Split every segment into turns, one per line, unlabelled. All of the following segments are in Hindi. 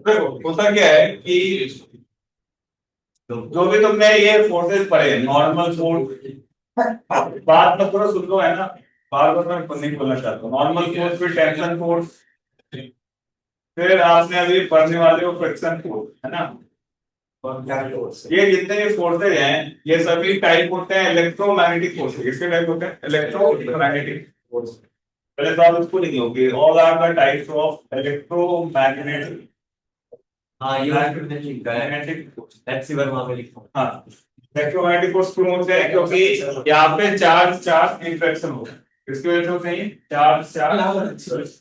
देखो होता क्या है कि जो भी तुमने ये फोर्सेस पढ़े, नॉर्मल फोर्स, बात मत करो, सुन लो, है ना। बार बार मैं नहीं बोलना चाहता हूँ। नॉर्मल फोर्स, फिर टेंशन फोर्स, फिर आपने अभी पढ़ने वाले हो फ्रिक्शन फोर्स, है ना। ये जितने भी फोर्सेज हैं, ये सभी टाइप होते हैं इलेक्ट्रोमैग्नेटिक फोर्सेज। इसके टाइप होते हैं इलेक्ट्रोमैग्नेटिक फोर्स। पहले तो आप इसको लिख लो कि all are the types of electromagnetic. हाँ, ये मैग्नेटिक फोर्स दैट्स यूर वहां पे लिखो। हाँ, इलेक्ट्रोमैग्नेटिक फोर्स क्यों होते हैं? क्योंकि यहाँ पे चार्ज चार्ज इंटरेक्शन होता है। इसकी वजह से होते हैं चार्ज चार्ज।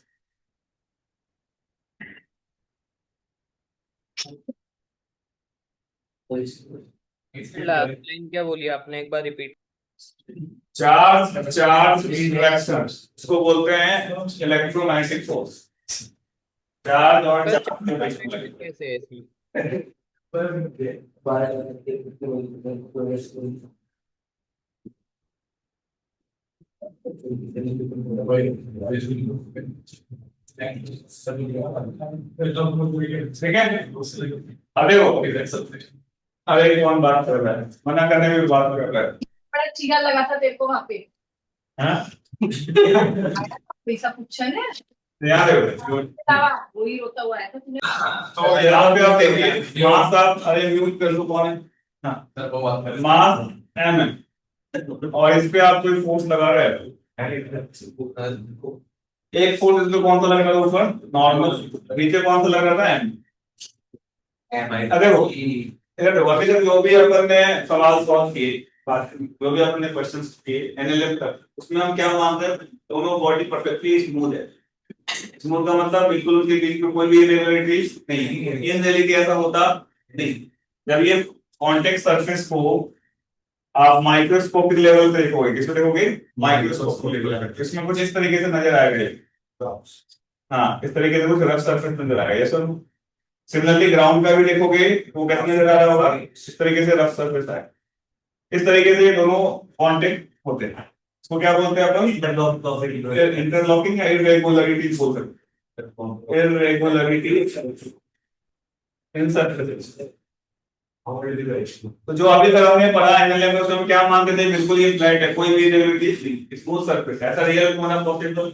लास्ट लाइन क्या बोली आपने, एक बार रिपीट।
चार्ज चार्ज इंटरेक्शन, इसको बोलते हैं इलेक्ट्रोमैग्नेटिक फोर्स। चार्ज और चार्ज
कैसे है इसमें?
ठीक है। अरे वो अरे कौन बात कर रहा है? मना करने में भी बात कर रहा है।
बड़ा चीगा लगा था तेरे को वहां पे।
हाँ?
पैसा पूछा ना,
याद है
वही रोता हुआ आया था तूने।
तो यहाँ पे आप देखिए, मास आप अरे म्यूट कर दो, कौन है? हाँ, मास एम है और इस पे आप कोई फोर्स लगा रहे हो। एक फोर्स इस पे कौन सा लग रहा है ऊपर? नॉर्मल। नीचे कौन सा लग रहा था? एम। अरे वो इधर देखो, अभी तक जो भी अपन ने सवाल सॉल्व किए, जो भी अपन ने क्वेश्चंस किए एनएलएम तक, उसमें हम क्या मानते हैं? दोनों बॉडी परफेक्टली स्मूथ है। स्मूथ का मतलब बिल्कुल उनके बीच में कोई भी इरेगुलरिटीज नहीं है। इन रियलिटी ऐसा होता नहीं। जब ये कॉन्टेक्ट सरफेस को आप माइक्रोस्कोपिक लेवल पे देखोगे, किस पे देखोगे? माइक्रोस्कोपिक लेवल पे। इसमें कुछ इस तरीके से नजर आएगा। हाँ, इस तरीके से कुछ रफ सरफेस नजर आएगा। ये सब सिमिलरली ग्राउंड का भी देखोगे, वो कैसे नजर आ रहा होगा? इस तरीके से रफ सरफेस है। इस तरीके से ये दोनों कांटेक्ट होते हैं। इसको क्या बोलते हैं अपन? इंटरलॉकिंग या इरेगुलरिटी बोल सकते हैं। इरेगुलरिटी इन सरफेसेस। तो जो अभी तक हमने पढ़ा एनएलएम में, उसमें क्या मानते थे? बिल्कुल ये फ्लैट है, कोई भी इरेगुलरिटी नहीं, स्मूथ सरफेस। ऐसा रियल होना पॉसिबल।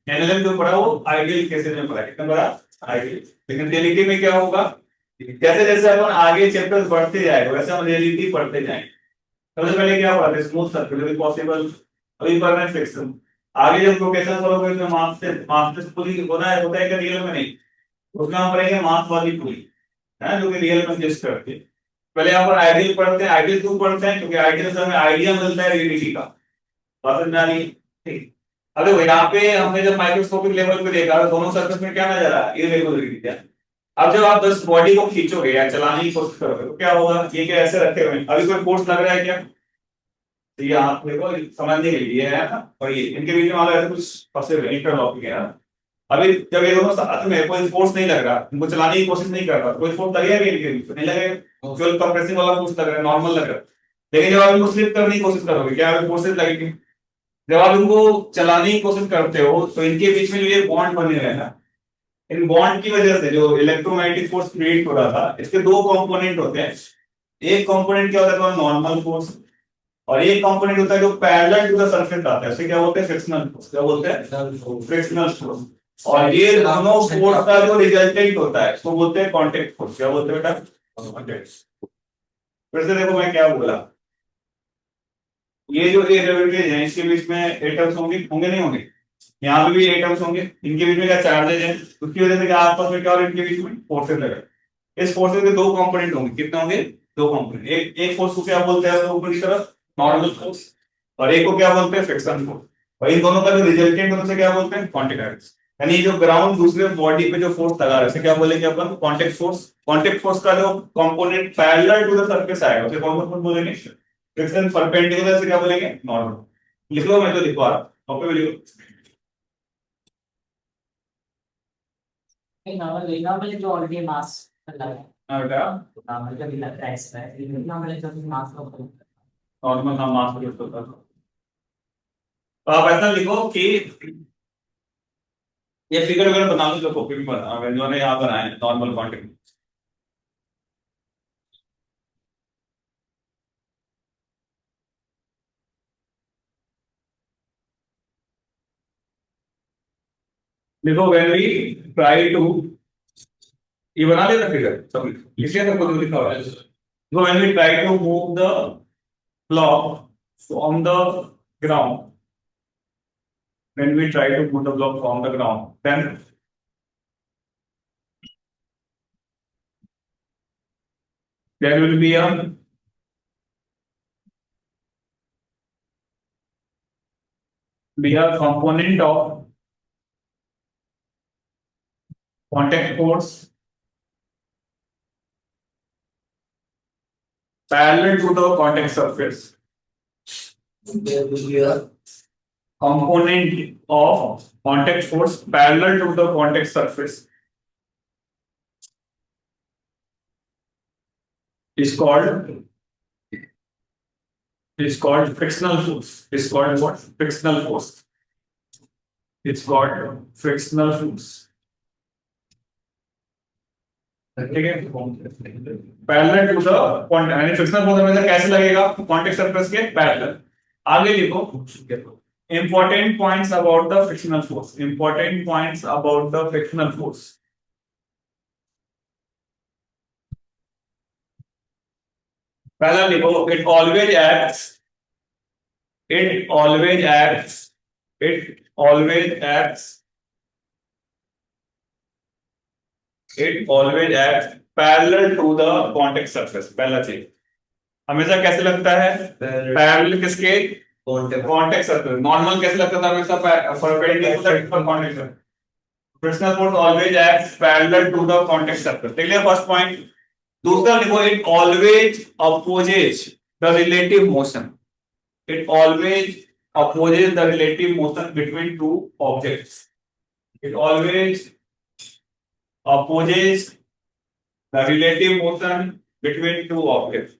एनएलएम जो पढ़ा वो आइडियल केसेस में पढ़ा, कितना पढ़ा? आइडियल। लेकिन रियलिटी में क्या होगा? जैसे जैसे अपन आगे चैप्टर्स बढ़ते जाएंगे, वैसे हम रियलिटी पढ़ते जाएंगे। सबसे पहले क्या पढ़ा था? Smooth circular possible. अभी पढ़ रहे हैं फ्रिक्शन। आगे जब लोकेशन करोगे तो मास से पुली होना है, होता है क्या रियल में? नहीं, उसमें हम पढ़ेंगे मास वाली पुली, है जो कि रियल में एग्जिस्ट करती है। पहले यहाँ पर आइडियल पढ़ते हैं। आइडियल क्यों पढ़ते हैं? क्योंकि आइडियल से हमें आइडिया मिलता है रियलिटी का। बात समझ में आ रही है? ठीक। अब देखो यहाँ पे हमने जब माइक्रोस्कोपिक लेवल पे देखा तो दोनों सर्फेस में क्या नजर आया? इरेगुलरिटी। क्या? अब जब आप बस बॉडी को खींचोगे या चलाने की कोशिश करोगे तो क्या होगा? ये क्या ऐसे रखे हुए हैं? अभी कोई फोर्स लग रहा है क्या? तो ये आप देखो, समझने के लिए है ना। और ये इनके बीच में हमारा ऐसे कुछ फंसे हुए इंटरलॉकिंग है ना। अभी जब ये दोनों साथ में, कोई फोर्स नहीं लग रहा, इनको चलाने की कोशिश नहीं कर रहा, कोई फोर्स लगेगा कि इनके बीच में? नहीं लगेगा। केवल कंप्रेसिंग वाला फोर्स लग रहा है, नॉर्मल लग रहा है। लेकिन जब आप इनको स्लिप करने की कोशिश करोगे, क्या फोर्सेस लगेंगे? जब आप इनको चलाने की कोशिश करते हो तो इनके बीच में जो ये बॉन्ड बने हुए हैं ना, इन बॉन्ड की वजह से जो इलेक्ट्रोमैग्नेटिक फोर्स क्रिएट हो रहा था, इसके दो कंपोनेंट होते हैं। एक कंपोनेंट क्या होता है? Normal force. और एक कंपोनेंट होता है जो पैरेलल टू द सरफेस आता है, उसे क्या बोलते हैं? Frictional force. क्या बोलते हैं? Frictional force. और ये दोनों फोर्स का जो रिजल्टेंट होता है उसको बोलते हैं कांटेक्ट फोर्स। क्या बोलते हैं बेटा? कांटेक्ट। फिर से देखो मैं क्या बोला। ये जो इरेगुलरिटीज हैं, इसके बीच में एटम्स होंगे, होंगे नहीं होंगे? यहाँ पे भी एटम्स होंगे। इनके बीच में क्या चार्जेज है? उसकी वजह से क्या आपस में क्या और इनके बीच में फोर्सेस लगे। इस फोर्सेस के दो कंपोनेंट होंगे। कितने होंगे? दो कंपोनेंट। एक फोर्स को क्या बोलते हैं? तो ऊपर की तरफ नॉर्मल फोर्स। और एक को क्या बोलते हैं? Friction force. और इन दोनों का जो रिजल्टेंट होता है क्या बोलते हैं? Contact force. यानी जो ग्राउंड दूसरे बॉडी पे जो फोर्स लगा रहा है उसे क्या बोलेंगे अपन? Contact force. कांटेक्ट फोर्स का जो component parallel to the surface आएगा उसे कौन सा फोर्स बोलेंगे? फ्रिक्शन। परपेंडिकुलर से क्या बोलेंगे? नॉर्मल। लिख लो, मैं तो लिखवा रहा हूं, कॉपी में लिखो।
नॉर्मल नॉर्मल जो ऑलरेडी मास लगा है।
हाँ बेटा,
नॉर्मल जो मिला है एक्स है, नॉर्मल जो मास का
नॉर्मल हम मास यूज होता था। तो आप ऐसा लिखो कि ये फिगर वगैरह बना लो, जो कॉपी में बना जो ने यहाँ बनाए नॉर्मल क्वांटिटी। देखो व्हेन वी ट्राई टू, ये बना लेना फिगर सब लिखिए, सब कुछ लिखा हुआ है। देखो when we try to move the block from the ground, when we try to move the block from the ground, then there will be a component of contact force parallel to the contact surface. There will be a component of contact force parallel to the contact surface is called frictional force. Is called what? Frictional force. It's called frictional force. ठीक है, पैरेलल टू द पॉइंट, यानी फ्रिक्शनल फोर्स हमेशा कैसे लगेगा? कॉन्टैक्ट सरफेस के पैरेलल। आगे लिखो important points about the frictional force. Important points about the frictional force. पहला लिखो it always acts, it always acts, it always acts, it always acts parallel to the contact surface। पहला चीज हमेशा कैसे लगता है? पैरेलल किसके? Contact surface. नॉर्मल कैसे लगता था? हमेशा perpendicular to contact surface. Frictional force always acts parallel to the contact surface. देख लिया फर्स्ट पॉइंट। दूसरा लिखो it always opposes the relative motion, it always opposes the relative motion between two objects, it always opposes the relative motion between two objects.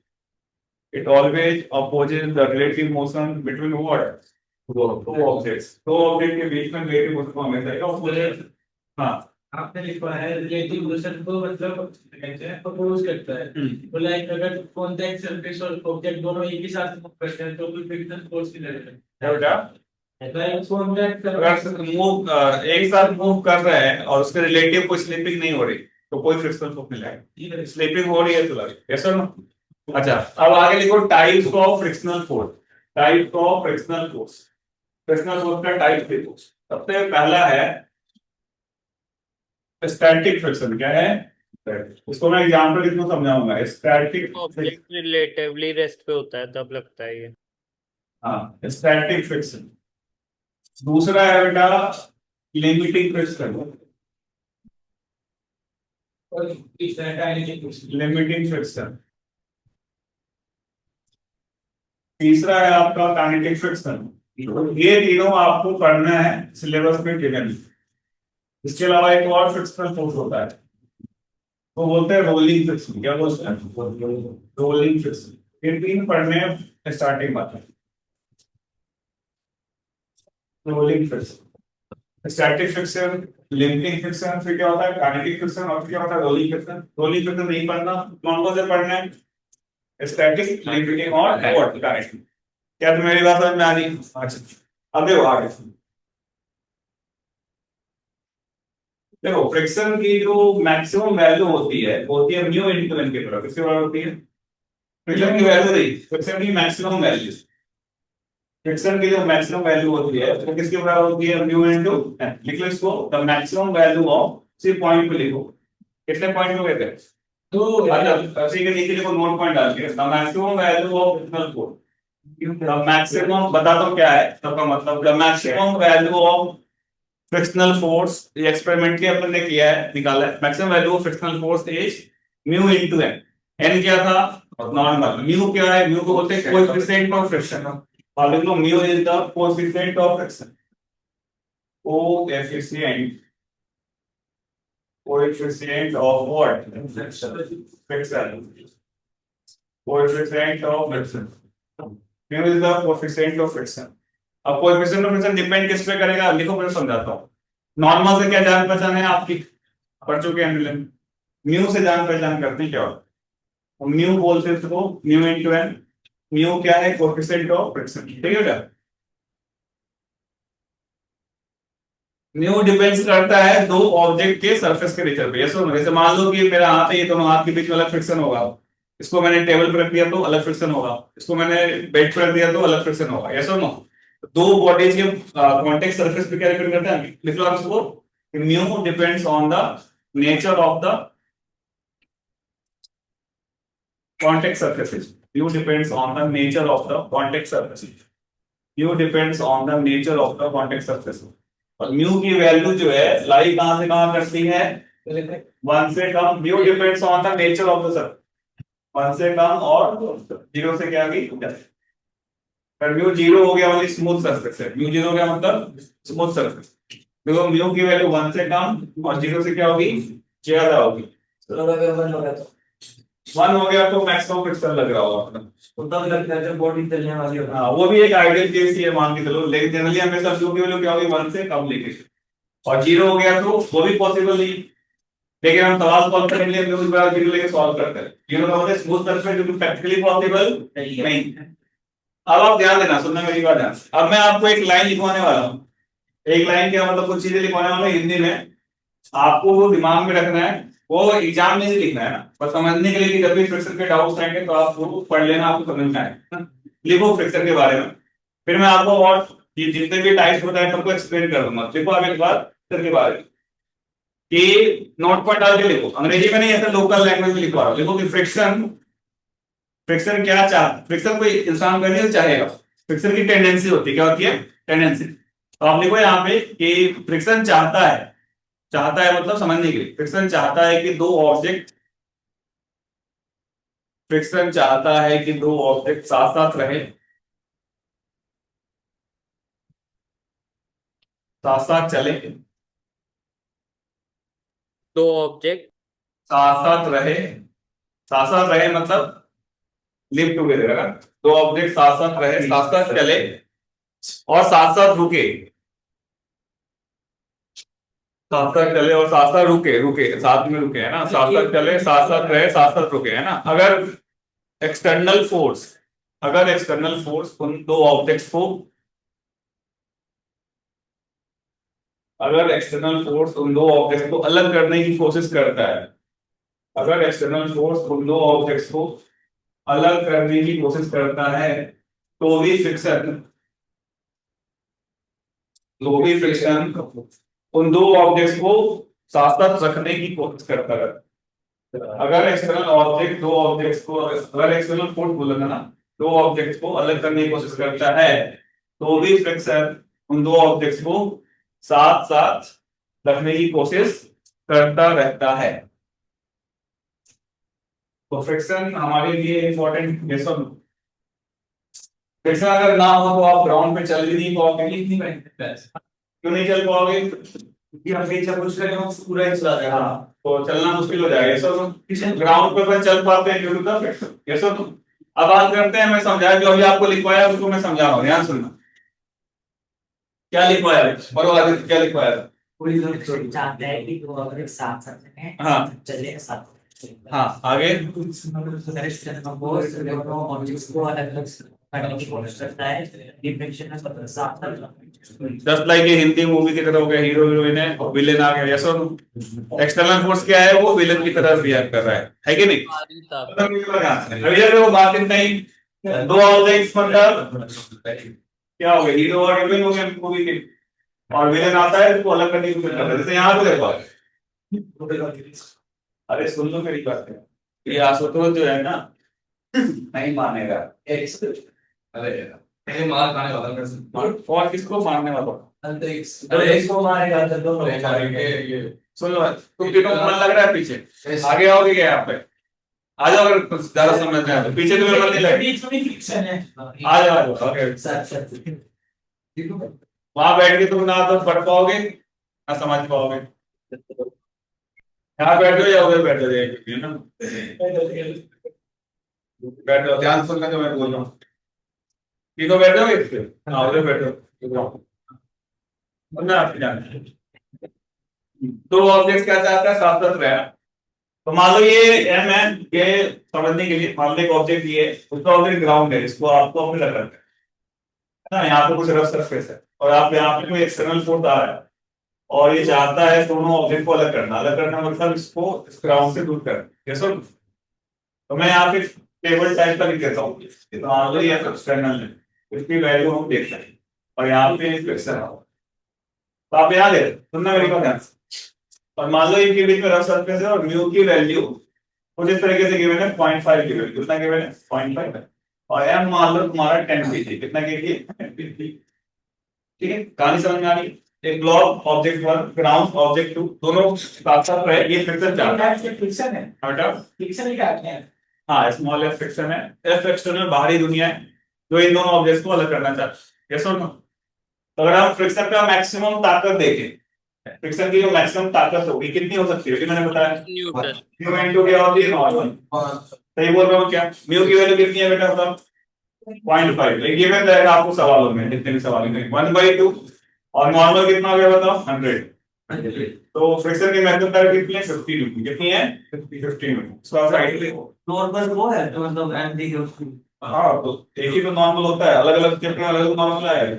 It always opposes the relative motion between what? Two objects. दो ऑब्जेक्ट के बीच में relative motion को हमेशा opposes। हाँ,
आपने लिखा है रिलेटिव मोशन को मतलब अपोज करता है। तो लाइक अगर कॉन्टैक्ट सरफेस और ऑब्जेक्ट दोनों एक ही साथ मूव करते हैं तो कोई फ्रिक्शन फोर्स नहीं लगेगा।
क्या बेटा?
लाइक कॉन्टैक्ट
अगर मूव एक साथ मूव कर रहे हैं और उसके रिलेटिव कोई स्लिपिंग नहीं हो रही तो कोई फ्रिक्शनल फोर्स नहीं लगेगा। स्लिपिंग हो रही है तो लगेगा। यस और नो? अच्छा, अब आगे लिखो types of frictional force. Types of frictional force. Frictional force का टाइप देखो। सबसे पहला है स्टैटिक फ्रिक्शन। क्या है? इसको मैं एग्जांपल इसमें समझाऊंगा। स्टैटिक
ऑब्जेक्ट रिलेटिवली रेस्ट पे होता है तब लगता है ये।
हाँ, स्टैटिक फ्रिक्शन। दूसरा है बेटा लिमिटिंग फ्रिक्शन। Limiting friction. तीसरा है आपका काइनेटिक फ्रिक्शन। ये तीनों आपको पढ़ना है सिलेबस में गिवन। इसके अलावा एक और फ्रिक्शनल फोर्स होता है, वो बोलते हैं रोलिंग फ्रिक्शन। क्या बोलते हैं? Rolling friction. ये तीन पढ़ने हैं स्टार्टिंग बात है। Rolling friction, static friction, limiting friction, फिर क्या होता है काइनेटिक फ्रिक्शन, और फिर क्या होता है रोलिंग फ्रिक्शन। रोलिंग फ्रिक्शन नहीं पढ़ना, कौन कौन से पढ़ना है? स्टैटिक, लिमिटिंग और व्हाट? काइनेटिक। क्या तुम्हें मेरी बात समझ में आ रही है? अच्छा, अब देखो आगे। देखो फ्रिक्शन की जो मैक्सिमम वैल्यू होती है वो होती है म्यू इनटू एन के बराबर। किसके बराबर होती है? फ्रिक्शन की वैल्यू नहीं, फ्रिक्शन की मैक्सिमम वैल्यू। फ्रिक्शन की जो मैक्सिमम वैल्यू होती है वो किसके बराबर होती है? Mu into N. लिख लो इसको, द मैक्सिमम वैल्यू ऑफ, सिर्फ पॉइंट पे लिखो। कितने पॉइंट हो गए थे?
तो
अच्छा, उसी के नीचे लिखो नोट पॉइंट डाल के, the maximum value of frictional force. The maximum बता दो क्या है सबका मतलब। The maximum value of frictional force, ये एक्सपेरिमेंटली अपन ने किया है, निकाला है। Maximum value of frictional force is mu into N. N क्या था? नॉर्मल। म्यू क्या है? म्यू को बोलते हैं कोएफिशिएंट ऑफ फ्रिक्शन। और लिख लो mu is the coefficient of friction. Coefficient, coefficient of what? Friction. Coefficient of friction. Mu is the coefficient of friction. अब कोएफिशिएंट ऑफ फ्रिक्शन डिपेंड किस पे करेगा, लिखो मैं समझाता हूँ। नॉर्मल से क्या जान पहचान है आपकी, पढ़ चुके हैं एंडुलम। म्यू से जान पहचान करते हैं क्या होता है, म्यू बोलते हैं इसको, म्यू इनटू एन। म्यू क्या है, कोएफिशिएंट ऑफ फ्रिक्शन, ठीक है बेटा। म्यू डिपेंड्स करता है दो ऑब्जेक्ट के सरफेस के नेचर पे। जैसे मान लो कि मेरा हाथ है, ये दोनों हाथ के बीच में अलग फ्रिक्शन होगा, इसको मैंने टेबल पर रख दिया तो अलग फ्रिक्शन होगा, इसको मैंने बेड पर रख दिया तो अलग फ्रिक्शन होगा। यस और नो? दो बॉडीज के कांटेक्ट सरफेस पे क्या डिपेंड करता है, लिख लो आप इसको। Mu depends on the nature of the contact surfaces. Mu depends on the nature of the contact surfaces. Mu depends on the nature of the contact surface. और म्यू की वैल्यू जो है लाई कहां से कहां करती है, 1 से कम। Mu depends on the nature of the surface, 1 से कम और 0 से क्या गई, अगर म्यू 0 हो गया वाली स्मूथ सरफेस है। म्यू 0 हो गया मतलब स्मूथ सरफेस। देखो म्यू की वैल्यू 1 से कम और 0 से क्या होगी, ज्यादा होगी। 1 हो गया तो मैक्सिमम फ्रिक्शन लग रहा होगा अपना,
तब लगता है जब बॉडी चलने वाली हो।
हाँ वो भी एक आइडियल केस ही है मान के चलो, लेकिन जनरली हमेशा म्यू की वैल्यू क्या होगी, 1 से कम लेके। और 0 हो गया तो वो भी पॉसिबल नहीं, लेकिन हम सवाल सॉल्व करने के लिए म्यू की वैल्यू 0 लेके सॉल्व करते हैं। 0 का मतलब स्मूथ सरफेस, जो कि प्रैक्टिकली पॉसिबल नहीं है। अब आप ध्यान देना, सुनना मेरी बात ध्यान से। अब मैं आपको एक लाइन लिखवाने वाला हूँ। एक लाइन क्या मतलब, कुछ चीजें लिखवाने वाला हूँ हिंदी में, आपको वो दिमाग में रखना है। वो एग्जाम में नहीं लिखना है ना, पर समझने के लिए कि जब भी फ्रिक्शन के डाउट्स आएंगे तो आप वो पढ़ लेना, आपको समझ में आएगा। लिखो फ्रिक्शन के बारे में, फिर मैं आपको और ये जितने भी टाइप्स बताए सबको एक्सप्लेन कर दूंगा। देखो आप एक बार फ्रिक्शन के बारे में कि नोट पर डाल के लिखो, अंग्रेजी में नहीं, ऐसा लोकल लैंग्वेज में लिखवा रहा हूं। लिखो कि फ्रिक्शन, फ्रिक्शन क्या फ्रिक्शन कोई इंसान करने को चाहेगा, फ्रिक्शन की टेंडेंसी होती है, क्या होती है, टेंडेंसी। तो आप लिखो यहाँ पे कि फ्रिक्शन चाहता है, चाहता है मतलब समझने के लिए, फ्रिक्शन चाहता है कि दो ऑब्जेक्ट, फ्रिक्शन चाहता है कि दो ऑब्जेक्ट साथ साथ रहे, साथ साथ चले,
दो ऑब्जेक्ट
साथ साथ रहे, साथ साथ रहे मतलब लिव टुगेदर, अगर दो ऑब्जेक्ट साथ साथ रहे, साथ साथ चले और साथ साथ रुके, साथ साथ चले और साथ साथ रुके, रुके साथ में रुके है ना, साथ साथ चले, साथ साथ रहे, साथ साथ रुके है ना। अगर एक्सटर्नल फोर्स, अगर एक्सटर्नल फोर्स उन दो ऑब्जेक्ट्स को, अगर एक्सटर्नल फोर्स उन दो ऑब्जेक्ट्स को अलग करने की कोशिश करता है, अगर एक्सटर्नल फोर्स उन दो ऑब्जेक्ट्स को अलग करने की कोशिश करता है तो भी फ्रिक्शन, तो भी फ्रिक्शन उन दो ऑब्जेक्ट्स को साथ साथ रखने की कोशिश करता है। अगर एक्सटर्नल ऑब्जेक्ट दो ऑब्जेक्ट्स को, अगर एक्सटर्नल फोर्स बोलेगा ना, दो ऑब्जेक्ट्स को अलग करने की कोशिश करता है तो भी फ्रिक्शन उन दो ऑब्जेक्ट्स को साथ साथ रखने की कोशिश करता रहता है। तो फ्रिक्शन हमारे लिए इंपॉर्टेंट है। सब फ्रिक्शन अगर ना हो तो आप ग्राउंड पे चल भी नहीं पाओगे, क्यों नहीं चल पाओगे,
कि हम कहीं सब कुछ करें हम पूरा ही चला जाएगा।
हाँ तो चलना मुश्किल हो जाएगा। सर ग्राउंड पे अपन चल पाते हैं due to the friction. Yes sir. अब बात करते हैं, मैं समझाया जो अभी आपको लिखवाया उसको मैं समझा रहा हूँ, ध्यान सुनना। क्या लिखवाया है, और आदित्य क्या लिखवाया है?
कोई लोग चाहते हैं कि दो ऑब्जेक्ट साथ साथ रहें,
हाँ
चले साथ।
हाँ आगे
दोनों ऑब्जेक्ट्स को अलग अलग करने की कोशिश करता है, डिफरेंशिएशन में साथ साथ।
जस्ट लाइक ये हिंदी मूवी की तरह हो गया, हीरो हीरोइन है और विलेन आ गया। Yes sir. एक्सटर्नल फोर्स क्या है, वो विलेन की तरह बिहेव कर रहा है कि नहीं? अभी जब वो बात इतना ही, दो ऑब्जेक्ट्स मतलब क्या हो गया, हीरो और हीरोइन हो गए मूवी के, और विलेन आता है उसको अलग करने की कोशिश करता है। जैसे यहाँ पे देखो, अरे सुन लो मेरी बात है, ये आशुतोष जो है ना नहीं मानेगा।
अरे मार खाने वाला
और किसको मारने वाला?
अरे इसको मारेगा तो दोनों
ये
सुन लो, तुम तीनों को मन लग रहा है पीछे, आगे आओगे क्या यहाँ पे? आ जाओ, अगर कुछ ज्यादा समझ में आए पीछे तुम्हें मन नहीं लगे,
बीच में फ्रिक्शन है।
आ जाओ। ओके
साथ साथ
वहां बैठ के तुम ना तो पढ़ पाओगे ना समझ पाओगे। यहाँ बैठ जाओ या उधर बैठ जाओ, है ना, बैठ जाओ, ध्यान सुनना जो मैं बोल रहा हूँ। तीनों बैठे हो एक पे? हाँ उधर बैठो। अंदर आपके जाना। दो ऑब्जेक्ट क्या चाहता है, साथ साथ रहना। तो मान लो ये एम है, ये समझने के लिए मान लो एक ऑब्जेक्ट ये है, उसका ऑब्जेक्ट ग्राउंड है, इसको आपको अपने लग रखा है ना, यहाँ पे कुछ रफ सरफेस है और आप यहाँ पे कोई एक्सटर्नल फोर्स आ रहा है और ये चाहता है दोनों ऑब्जेक्ट को अलग करना मतलब इसको इस ग्राउंड से दूर करना। यस और नो? तो मैं यहाँ पे टेबल टाइप का लिख देता हूँ, तो मान लो ये एक्सटर्नल है, इसकी वैल्यू हम देख रहे हैं और यहाँ पे फिक्सर है। तो आप यहाँ दे सुनना मेरी बात ध्यान से। और मान लो इनके बीच में रफ सरफेस है और म्यू की वैल्यू कुछ इस तरीके से गिवन है 0.5 की वैल्यू कितना गिवन है 0.5 है और एम मान लो तुम्हारा 10 kg कितना kg 10 kg। ठीक है, कहानी समझ में आ रही? एक ब्लॉक ऑब्जेक्ट 1 ग्राउंड ऑब्जेक्ट 2 दोनों साथ साथ रहे, ये फिक्सर चाहता है।
फिक्शन है,
बेटा
फिक्शन ही काटते हैं।
हाँ स्मॉल एफ फिक्सन है, एफ एक्सटर्नल बाहरी दुनिया है जो इन दोनों ऑब्जेक्ट्स को अलग करना चाहता है। यस और नो? तो अगर हम फ्रिक्शन का मैक्सिमम ताकत देखें, फ्रिक्शन की जो मैक्सिमम ताकत होगी कितनी हो सकती है, मैंने बताया
न्यूटन।
म्यू इनटू क्या होती है नॉर्मल। सही बोल रहा हूँ क्या? म्यू की वैल्यू कितनी है बेटा बताओ 0.5। ये गिवन रहेगा आपको सवालों में, जितने भी सवाल हैं 1/2 और नॉर्मल कितना हो गया बताओ 100। तो फ्रिक्शन की मैक्सिमम ताकत कितनी है 50 न्यूटन। कितनी है 50 न्यूटन। इसको आप राइट लिखो।
नॉर्मल वो है तो मतलब एमडी के उसकी
हाँ तो एक ही तो नॉर्मल होता है, अलग अलग चैप्टर में अलग अलग नॉर्मल आएगा।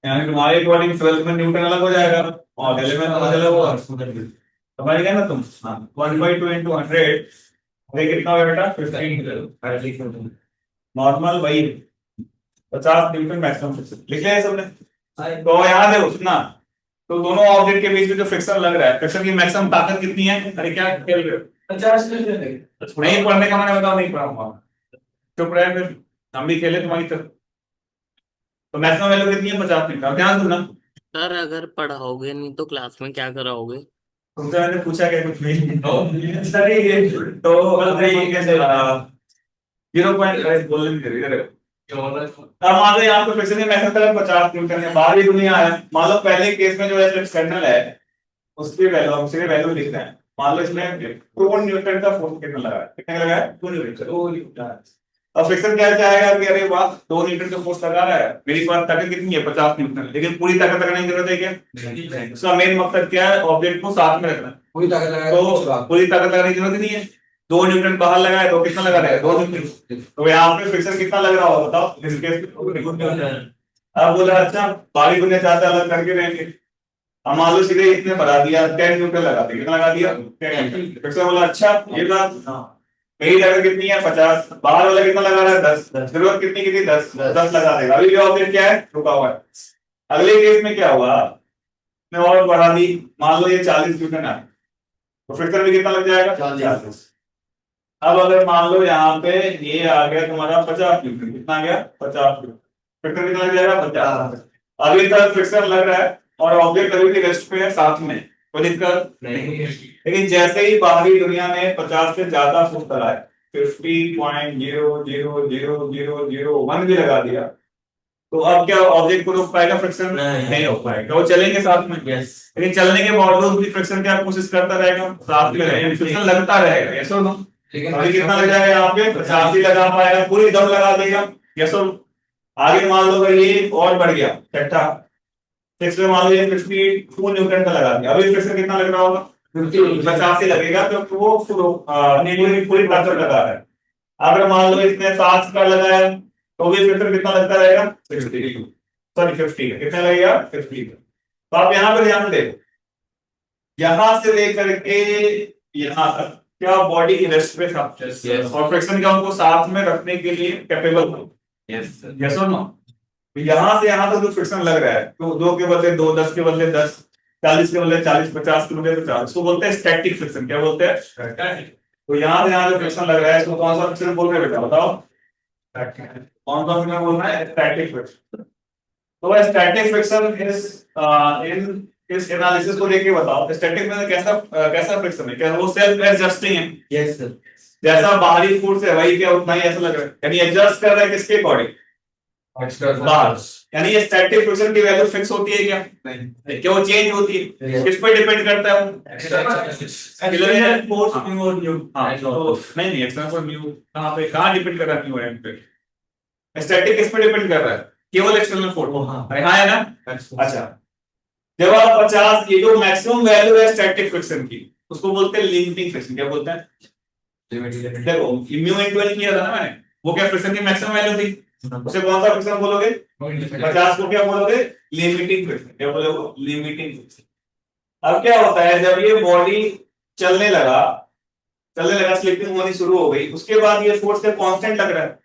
यानी तुम्हारे अकॉर्डिंग 12 में न्यूटन अलग हो जाएगा और एलिमेंट अलग होगा। समझ गए ना तुम? हाँ 1/2 into 100 ये कितना होगा बेटा 15 नॉर्मल वही 50 न्यूटन मैक्सिमम फ्रिक्शन लिख लिया है सबने। तो यहाँ देखो सुनना, तो दोनों ऑब्जेक्ट के बीच में जो फ्रिक्शन लग रहा है, फ्रिक्शन की मैक्सिमम ताकत कितनी है? अरे क्या खेल रहे हो?
50 न्यूटन।
नहीं पढ़ने का मैंने बताओ, नहीं पढ़ाऊंगा चुप रहे, फिर हम भी खेले तुम्हारी तरफ। तो मैक्सिमम वैल्यू कितनी है 50 न्यूटन। ध्यान सुनना,
सर अगर पढ़ाओगे नहीं तो क्लास में क्या कराओगे?
तुमसे मैंने पूछा क्या कुछ नहीं तो अरे ये कैसे 0.5 बोलने में इधर अब मान लो यहाँ पे फ्रिक्शन की मैक्सिमम ताकत 50 न्यूटन है, बाहरी दुनिया है। मान लो पहले केस में जो है एक्सटर्नल है उसकी वैल्यू हम उसकी वैल्यू लिख रहे हैं। मान लो इसमें 2 न्यूटन का फोर्स कितना लगा है, कितना लगा है 2 न्यूटन। अब फ्रिक्शन क्या चाहेगा कि अरे वाह 2 न्यूटन का फोर्स लगा रहा है, मेरी पास ताकत कितनी है 50 न्यूटन, लेकिन पूरी ताकत लगाने की जरूरत है क्या? उसका मेन मकसद क्या है? ऑब्जेक्ट को साथ में रखना।
पूरी ताकत लगाए
तो पूरी ताकत लगाने की जरूरत नहीं है, 2 न्यूटन बाहर लगाए तो कितना लगा रहेगा 2 न्यूटन। तो यहाँ पे फ्रिक्शन कितना लग रहा होगा बताओ इस केस में? अब बोला अच्छा बाहरी दुनिया चाहता अलग करके रहेंगे, हम मान लो सीधे इसने बढ़ा दिया 10 न्यूटन लगा दिया, कितना लगा दिया 10 न्यूटन। फ्रिक्शन बोला अच्छा ये बात मेरी ताकत कितनी है 50, बाहर वाला कितना लगा रहा है 10, जरूरत कितनी की थी 10 लगा देगा। अभी भी ऑब्जेक्ट क्या है रुका हुआ है। अगले केस में क्या हुआ, मैं और बढ़ा दी, मान लो ये 40 न्यूटन है तो फ्रिक्शन भी कितना लग जाएगा 40। अब अगर मान लो यहाँ पे ये आ गया तुम्हारा 50 न्यूटन, कितना आ गया 50 न्यूटन, फ्रिक्शन कितना लग जाएगा 50। अभी तक फ्रिक्शन लग रहा है और ऑब्जेक्ट अभी भी रेस्ट पे है साथ में, कोई दिक्कत नहीं। लेकिन जैसे ही बाहरी दुनिया में 50 से ज्यादा फोर्स लगा है 50.0000001 भी लगा दिया तो अब क्या ऑब्जेक्ट को रोक पाएगा फ्रिक्शन? नहीं रोक पाएगा, वो चलेंगे साथ में। लेकिन चलने के बावजूद भी फ्रिक्शन क्या कोशिश करता रहेगा साथ में रहेगा, फ्रिक्शन लगता रहेगा। यस और नो? अभी कितना लग जाएगा यहाँ पे 50 ही लगा पाएगा, पूरी दम लगा देगा। यस और नो? आगे मान लो अगर ये और बढ़ गया छठा 6 में मान लो ये 52 न्यूटन का लगा दिया, अभी फ्रिक्शन कितना लग रहा होगा 50 ही लगेगा तो वो पूरी ताकत लगा रहा है। अगर मान लो इसने 7 का लगाया तो भी फ्रिक्शन कितना लगता रहेगा 60, सॉरी 50 का कितना लगेगा 50 का। तो आप यहाँ पे ध्यान दे, यहां से लेकर के यहाँ तक क्या बॉडी रेस्ट पे था और फ्रिक्शन का उनको साथ में रखने के लिए कैपेबल हो। यस और नो? यहां से यहां तक जो फ्रिक्शन लग रहा है तो 2 के बदले 2, 10 के बदले 10, 40 के बदले 40, 50 के बदले 50, इसको बोलते हैं स्टैटिक फ्रिक्शन। क्या बोलते हैं? तो यहाँ से यहाँ जो फ्रिक्शन लग रहा है इसको कौन सा फ्रिक्शन बोल रहे हैं बेटा बताओ? कौन सा फ्रिक्शन बोल रहा है? Static friction. तो स्टैटिक फ्रिक्शन इन इस एनालिसिस को लेके बताओ स्टैटिक में कैसा फ्रिक्शन है, क्या वो सेल्फ एडजस्टिंग है?
यस सर
जैसा बाहरी फोर्स है वही क्या उतना ही ऐसा लग रहा है, यानी एडजस्ट कर रहा है किसके अकॉर्डिंग? बाहर। यानी ये स्टैटिक फ्रिक्शन की वैल्यू फिक्स होती है क्या? नहीं, क्यों चेंज होती है? किस पे डिपेंड करता है वो?
फोर्स म्यू और न्यू।
हाँ तो नहीं एक्सटर्नल पर म्यू कहाँ पे कहाँ डिपेंड कर रहा है म्यू एंड पे? स्टैटिक किस पे डिपेंड कर रहा है? केवल एक्सटर्नल फोर्स।
हाँ।
अरे हाँ है ना? अच्छा, जब आप 50 ये जो मैक्सिमम वैल्यू है स्टैटिक फ्रिक्शन की उसको बोलते हैं लिमिटिंग फ्रिक्शन। क्या बोलते हैं? देखो म्यू इनटू एन किया था ना मैंने, वो क्या फ्रिक्शन की मैक्सिमम वैल्यू थी, उसे कौन सा फ्रिक्शन बोलोगे? 50 को क्या बोलोगे? Limiting friction. क्या बोलोगे? Limiting friction. अब क्या होता है जब ये बॉडी चलने लगा स्लिपिंग होनी शुरू हो गई, उसके बाद ये फोर्स का कांस्टेंट लग रहा है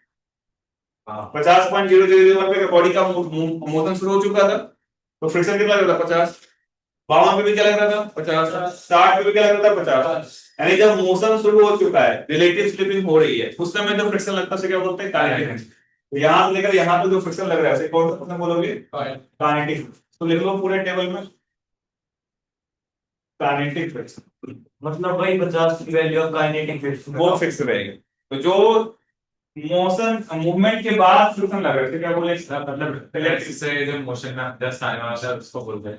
50.001 पे बॉडी का मोशन शुरू हो चुका था, तो फ्रिक्शन कितना लग रहा था? 50। 52 पे भी क्या लग रहा था? 50। 60 पे भी क्या लग रहा था? 50। यानी जब मोशन शुरू हो चुका है, रिलेटिव स्लिपिंग हो रही है, उस समय जो फ्रिक्शन लगता है उसे क्या बोलते हैं? काइनेटिक। तो यहां से लेकर यहां तक जो फ्रिक्शन लग रहा है उसे कौन सा फ्रिक्शन बोलोगे? काइनेटिक। तो लिख लो पूरे टेबल में काइनेटिक फ्रिक्शन,
मतलब वही 50 की वैल्यू ऑफ काइनेटिक फ्रिक्शन
वो फिक्स रहेगा। तो जो मोशन मूवमेंट के बाद फ्रिक्शन लग रहा है क्या बोले? मतलब
से जो मोशन में जस्ट आने वाला है उसको बोलते हैं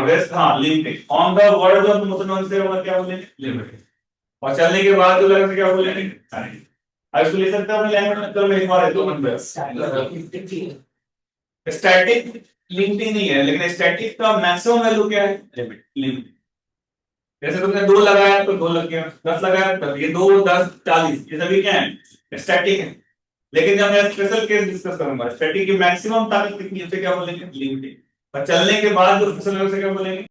रेस्ट। हाँ, limiting on the word of motion on से मतलब क्या बोलेंगे? लिमिटिंग। और चलने के बाद जो लग रहा है क्या बोलेंगे? आइसोलेशन का अपने लैंग्वेज में तो एक बार है, 2 नंबर स्टैटिक लिमिटिंग नहीं है, लेकिन स्टैटिक का मैक्सिमम वैल्यू क्या है? लिमिट। जैसे तुमने 2 लगाया तो 2 लग गया, 10 लगाया तो ये 2 10 40 ये सभी क्या है? स्टैटिक है। लेकिन जब मैं स्पेशल केस डिस्कस करूंगा स्टैटिक की मैक्सिमम ताकत कितनी है उसे क्या बोलेंगे? लिमिटिंग। और चलने के बाद जो फिसल है उसे क्या बोलेंगे?